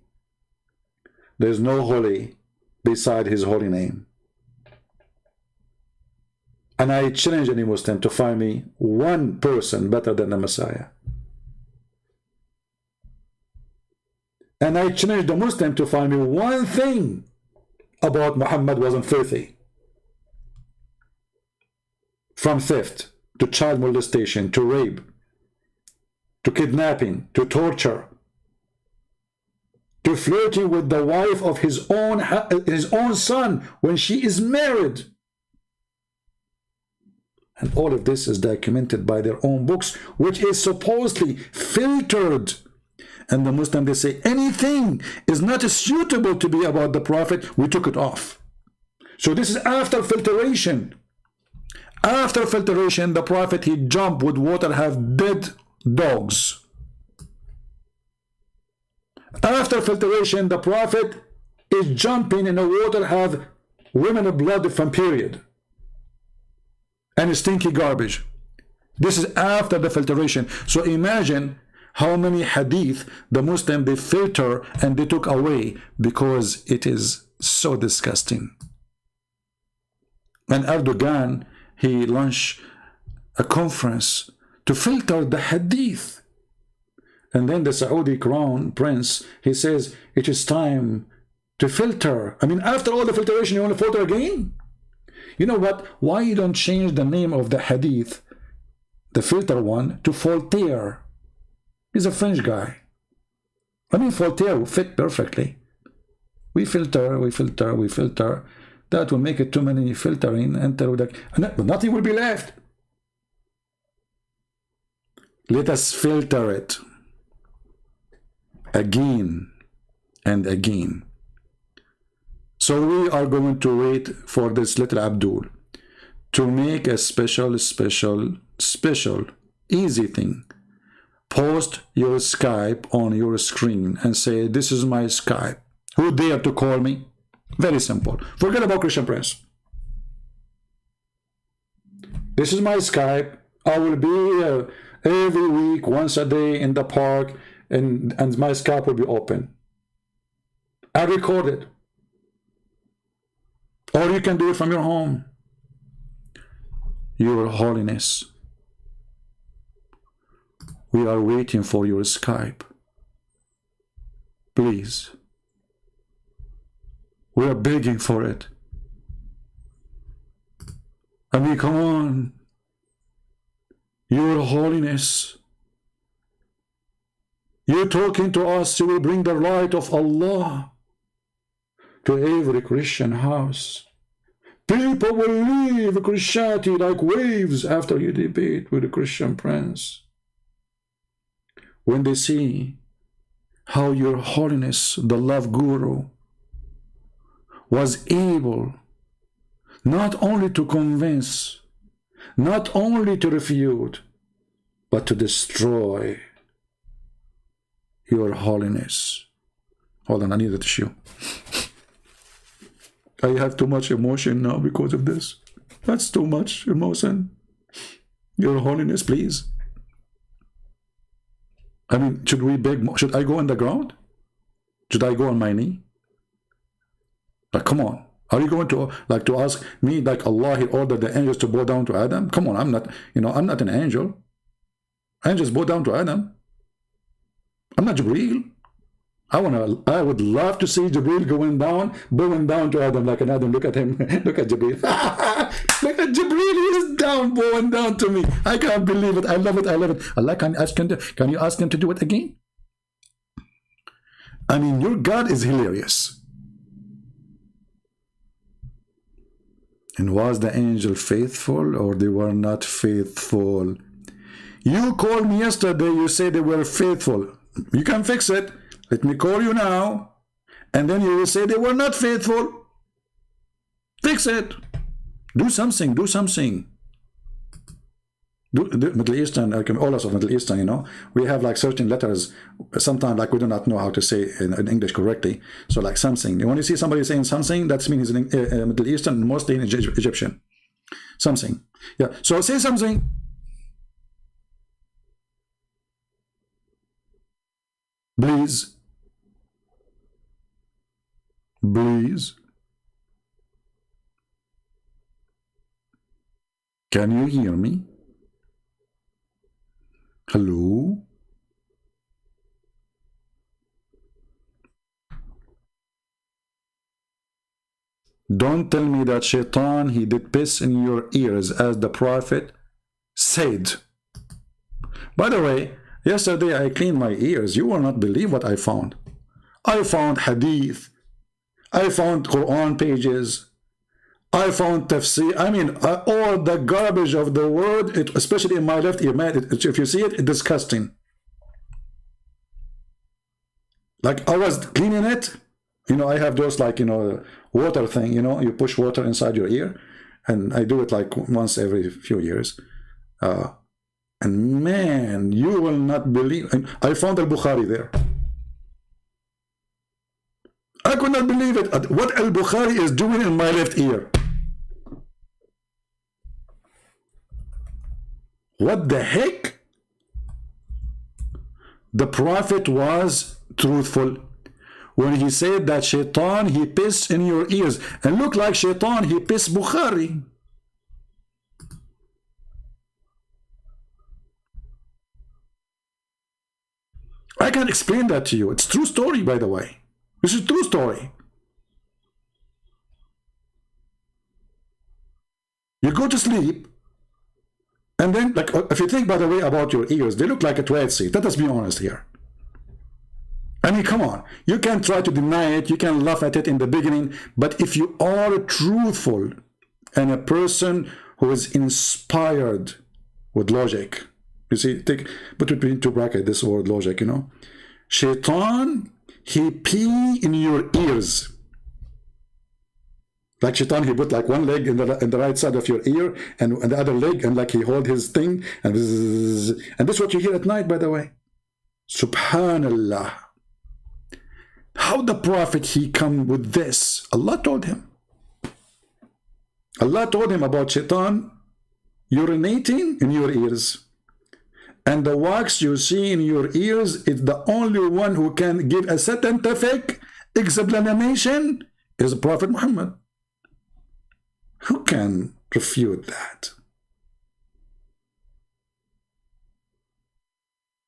There's no holy beside his holy name. And I challenge any Muslim to find me one person better than the Messiah. And I challenge the Muslim to find me one thing about Muhammad wasn't filthy. From theft, to child molestation, to rape, to kidnapping, to torture, to flirting with the wife of his own son when she is married. And all of this is documented by their own books, which is supposedly filtered. And the Muslim, they say anything is not suitable to be about the Prophet, we took it off. So this is after filtration. After filtration, the Prophet, he jumped with water, have dead dogs. After filtration, the Prophet is jumping in the water, have women blood from period. And stinky garbage. This is after the filtration. So imagine how many hadith the Muslim, they filter and they took away because it is so disgusting. And Erdogan, he launched a conference to filter the hadith. And then the Saudi crown prince, he says, it is time to filter. I mean, after all the filtration, you want to filter again? You know what? Why you don't change the name of the hadith, the filter one, to Voltaire? He's a French guy. I mean, Voltaire will fit perfectly. We filter, we filter, we filter. That will make it too many filtering, but nothing will be left. Let us filter it again and again. So we are going to wait for this little Abdul to make a special, easy thing. Post your Skype on your screen and say, this is my Skype. Who dare to call me? Very simple. Forget about Christian Prince. This is my Skype. I will be every week, once a day in the park, and my Skype will be open. I record it. Or you can do it from your home. Your Holiness, we are waiting for your Skype. Please. We are begging for it. I mean, come on. Your Holiness, you're talking to us, you will bring the light of Allah to every Christian house. People will leave Christianity like waves after you debate with the Christian Prince. When they see how your Holiness, the love guru, was able not only to convince, not only to refute, but to destroy your Holiness. Hold on, I need a tissue. I have too much emotion now because of this. That's too much emotion. Your Holiness, please. I mean, should we beg? Should I go on the ground? Should I go on my knee? Like, come on. Are you going to ask me like Allah, he ordered the angels to bow down to Adam? Come on, I'm not, I'm not an angel. Angels bow down to Adam. I'm not Jibreel. I would love to see Jibreel bowing down to Adam like an Adam. Look at him. Look at Jibreel. Look at Jibreel. He is down, bowing down to me. I can't believe it. I love it. I love it. Allah, can you ask him to do it again? I mean, your God is hilarious. And was the angel faithful or they were not faithful? You called me yesterday. You said they were faithful. You can fix it. Let me call you now, and then you will say they were not faithful. Fix it. Do something. Do something. The Middle Eastern, all of Middle Eastern, we have like certain letters. Sometimes like we do not know how to say in English correctly. So like something. When you see somebody saying something, that means in Middle Eastern, mostly in Egyptian. Something. Yeah. So say something. Please. Please. Can you hear me? Hello? Don't tell me that Shaitan, he did piss in your ears as the Prophet said. By the way, yesterday I cleaned my ears. You will not believe what I found. I found hadith. I found Quran pages. I found tafsir. I mean, all the garbage of the world, especially in my left ear, man, if you see it, it's disgusting. Like, I was cleaning it. You know, I have those, like, you know, water thing, you know, you push water inside your ear. And I do it like once every few years. And man, you will not believe. I found Al-Bukhari there. I could not believe it. What Al-Bukhari is doing in my left ear. What the heck? The Prophet was truthful when he said that Shaitan, he pissed in your ears. And look like Shaitan, he pissed Bukhari. I can explain that to you. It's true story, by the way. This is true story. You go to sleep, and then, like, if you think, by the way, about your ears, they look like a toilet seat. Let us be honest here. I mean, come on. You can try to deny it. You can laugh at it in the beginning. But if you are truthful and a person who is inspired with logic, you see, put between two brackets this word logic, you know. Shaitan, he pee in your ears. Like Shaitan, he put like one leg in the right side of your ear and the other leg, and like he hold his thing, and this is what you hear at night, by the way. Subhanallah. How the Prophet, he come with this? Allah told him. Allah told him about Shaitan urinating in your ears. And the wax you see in your ears is the only one who can give a scientific explanation is the Prophet Muhammad. Who can refute that?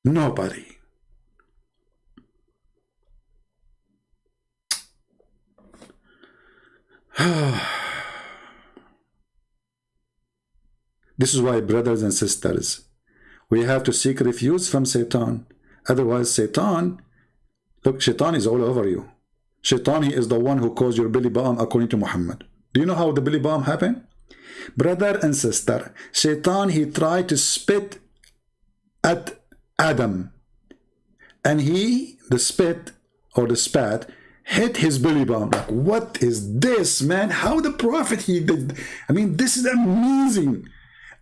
Nobody. This is why, brothers and sisters, we have to seek refuge from Satan. Otherwise, Satan, look, Shaitan is all over you. Shaitan, he is the one who caused your belly bomb, according to Muhammad. Do you know how the belly bomb happened? Brother and sister, Shaitan, he tried to spit at Adam. And the spit or the spat hit his belly bomb. Like, what is this, man? How the Prophet, he did? I mean, this is amazing.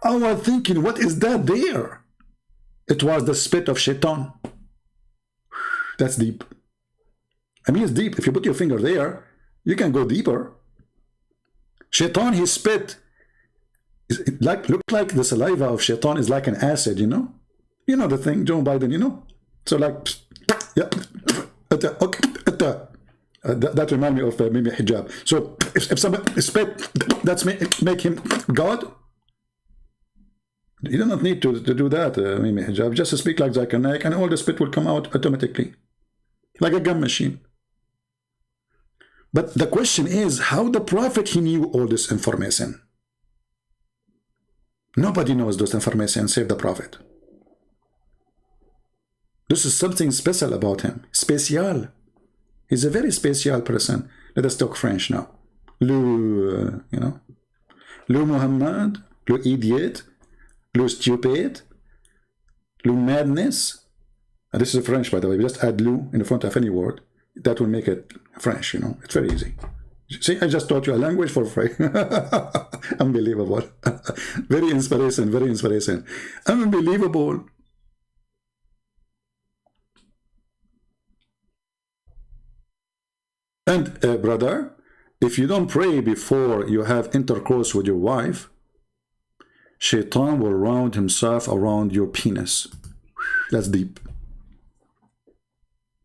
I was thinking, what is that there? It was the spit of Shaitan. That's deep. I mean, it's deep. If you put your finger there, you can go deeper. Shaitan, he spit. Look like the saliva of Shaitan is like an acid, you know? You know the thing, Joe Biden, you know? So like, yeah, okay, that reminds me of maybe hijab. So if somebody spit, that's make him God. You do not need to do that, maybe hijab. Just speak like Zakir Naik, and all the spit will come out automatically, like a gun machine. But the question is, how the Prophet, he knew all this information? Nobody knows those information save the Prophet. This is something special about him. Special. He's a very special person. Let us talk French now. You know, le Muhammad, le idiot, le stupid, le madness. And this is French, by the way. We just add le in the front of any word. That will make it French, you know. It's very easy. See, I just taught you a language for free. Unbelievable. Very inspiration, very inspiration. Unbelievable. And brother, if you don't pray before you have intercourse with your wife, Shaitan will round himself around your penis. That's deep.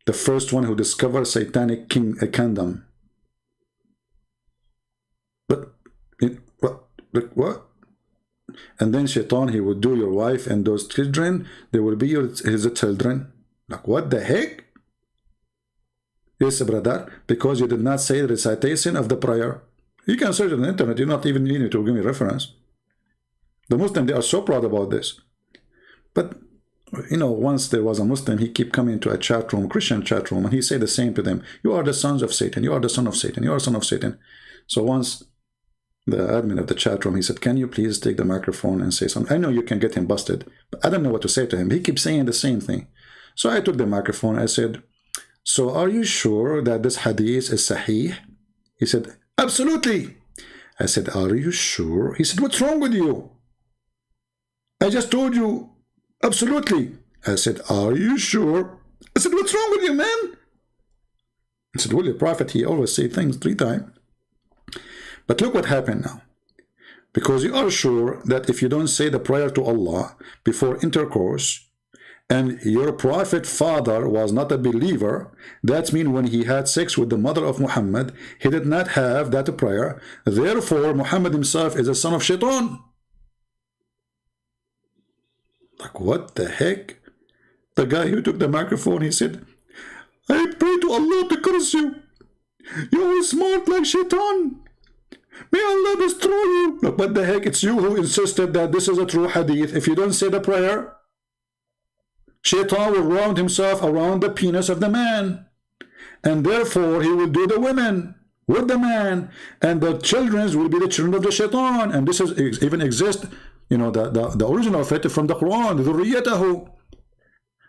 The first one who discovered satanic kingdom. But what? And then Shaitan, he would do your wife and those children, they will be his children. Like, what the heck? Yes, brother, because you did not say the recitation of the prayer. You can search on the internet. You're not even needing to give me reference. The Muslims, they are so proud about this. But, you know, once there was a Muslim, he kept coming to a chat room, Christian chat room, and he said the same to them. You are the sons of Satan. You are the son of Satan. You are the son of Satan. So once the admin of the chat room, he said, can you please take the microphone and say something? I know you can get him busted, but I don't know what to say to him. He keeps saying the same thing. So I took the microphone. I said, so are you sure that this hadith is sahih? He said, absolutely. I said, are you sure? He said, what's wrong with you? I just told you, absolutely. I said, are you sure? I said, what's wrong with you, man? He said, well, the Prophet, he always say things 3 times. But look what happened now. Because you are sure that if you don't say the prayer to Allah before intercourse, and your prophet father was not a believer, that means when he had sex with the mother of Muhammad, he did not have that prayer. Therefore, Muhammad himself is a son of Shaitan. Like, what the heck? The guy who took the microphone, he said, I pray to Allah to curse you. You are smart like Shaitan. May Allah destroy you. Look, what the heck? It's you who insisted that this is a true hadith. If you don't say the prayer, Shaitan will round himself around the penis of the man. And therefore, he will do the women with the man. And the children will be the children of the Shaitan. And this is even exist, you know, the original of it from the Quran. ذُرِّيَّتَهُ.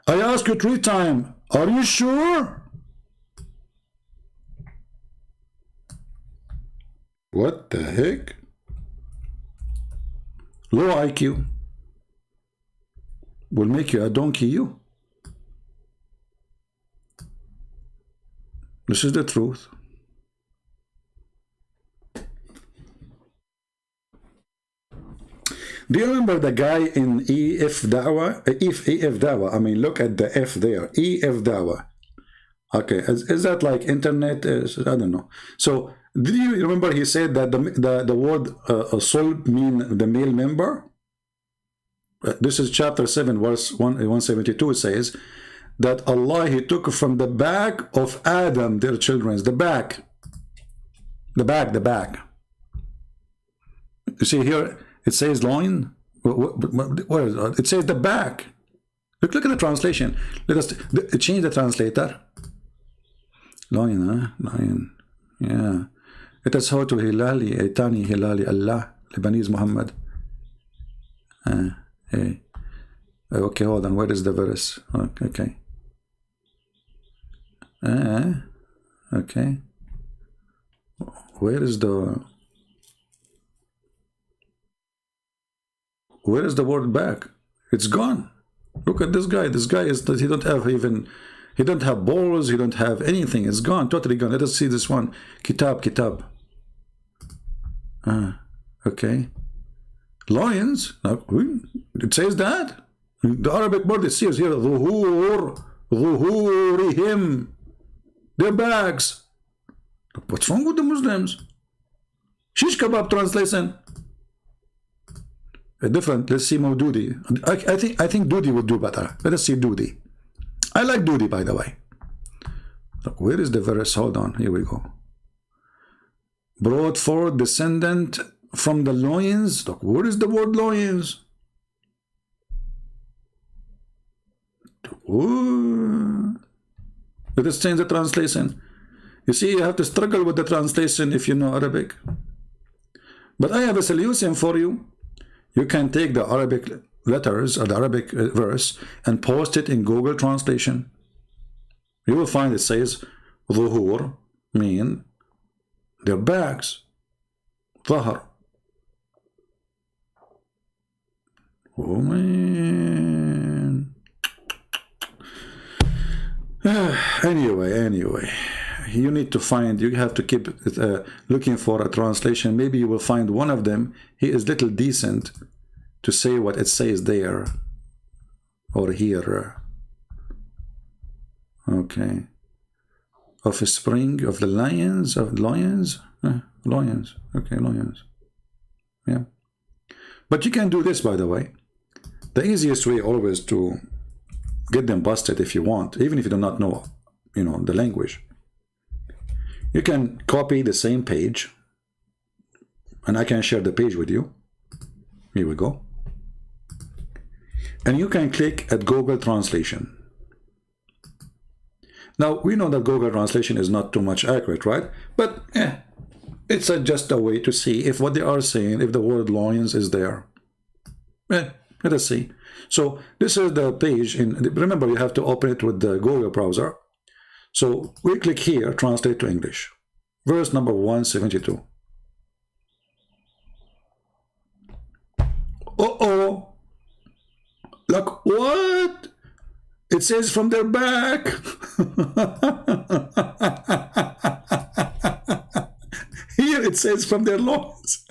I ask you 3 times, are you sure? What the heck? Low IQ will make you a donkey, you. This is the truth. Do you remember the guy in EF Dawah? EF Dawah. I mean, look at the F there. EF Dawah. Okay, is that like internet? I don't know. So, did you remember he said that the word soul mean the male member? This is chapter 7, verse 172. It says that Allah, he took from the back of Adam, their children, the back. You see here, it says loin. What is it? It says the back. Look at the translation. Let us change the translator. Loin, huh? Loin. Yeah. It is how to Hilali, Aitani Hilali Allah, Lebanese Muhammad. Hey. Okay, hold on. Where is the verse? Okay. Okay. Where is the word back? It's gone. Look at this guy. This guy is that he don't have even, he don't have balls, he don't have anything. It's gone, totally gone. Let us see this one. Kitab. Okay. Lions. It says that. The Arabic word it says here, ظهورهم, their backs. What's wrong with the Muslims? Shish kebab translation. A different. Let's see Maududi. I think Dudi would do better. Let us see Dudi. I like Dudi, by the way. Look, where is the verse? Hold on. Here we go. Brought forth descendant from the loins. Look, where is the word loins? Let us change the translation. You see, you have to struggle with the translation if you know Arabic. But I have a solution for you. You can take the Arabic letters or the Arabic verse and post it in Google Translation. You will find it says ظهور mean their backs. ظهر. Oh man. Anyway, you need to find, you have to keep looking for a translation. Maybe you will find one of them. He is little decent to say what it says there or here. Okay. Offspring of the lions, lions. Okay, lions. Yeah. But you can do this, by the way. The easiest way always to get them busted, if you want, even if you do not know, the language. You can copy the same page, and I can share the page with you. Here we go. And you can click at Google Translation. Now, we know that Google Translation is not too much accurate, right? But it's just a way to see if what they are saying, if the word lions is there. Let us see. So this is the page. Remember, you have to open it with the Google browser. So we click here, translate to English. Verse number 172. Uh-oh. Like, what? It says from their back. Here it says from their loins.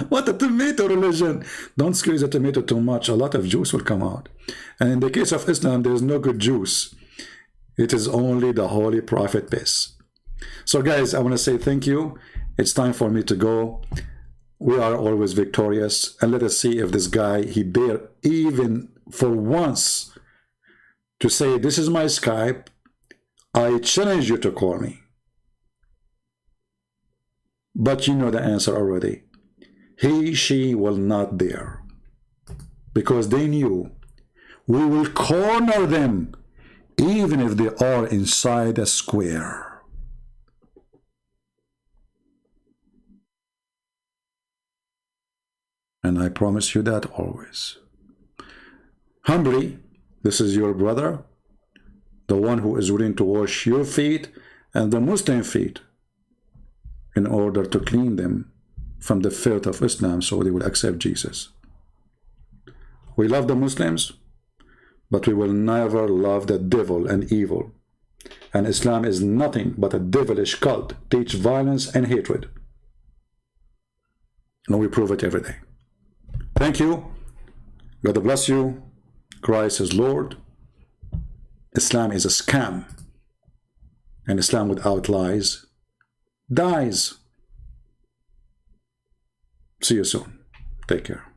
What a tomato religion. Don't squeeze the tomato too much. A lot of juice will come out. And in the case of Islam, there is no good juice. It is only the Holy Prophet piss. So guys, I want to say thank you. It's time for me to go. We are always victorious. And let us see if this guy, he dare even for once to say, this is my Skype. I challenge you to call me. But you know the answer already. He, she will not dare. Because they knew we will corner them even if they are inside a square. And I promise you that always. Humbly, this is your brother, the one who is willing to wash your feet and the Muslim feet in order to clean them from the filth of Islam so they will accept Jesus. We love the Muslims, but we will never love the devil and evil. And Islam is nothing but a devilish cult, teach violence and hatred. And we prove it every day. Thank you. God bless you. Christ is Lord. Islam is a scam. And Islam without lies dies. See you soon. Take care.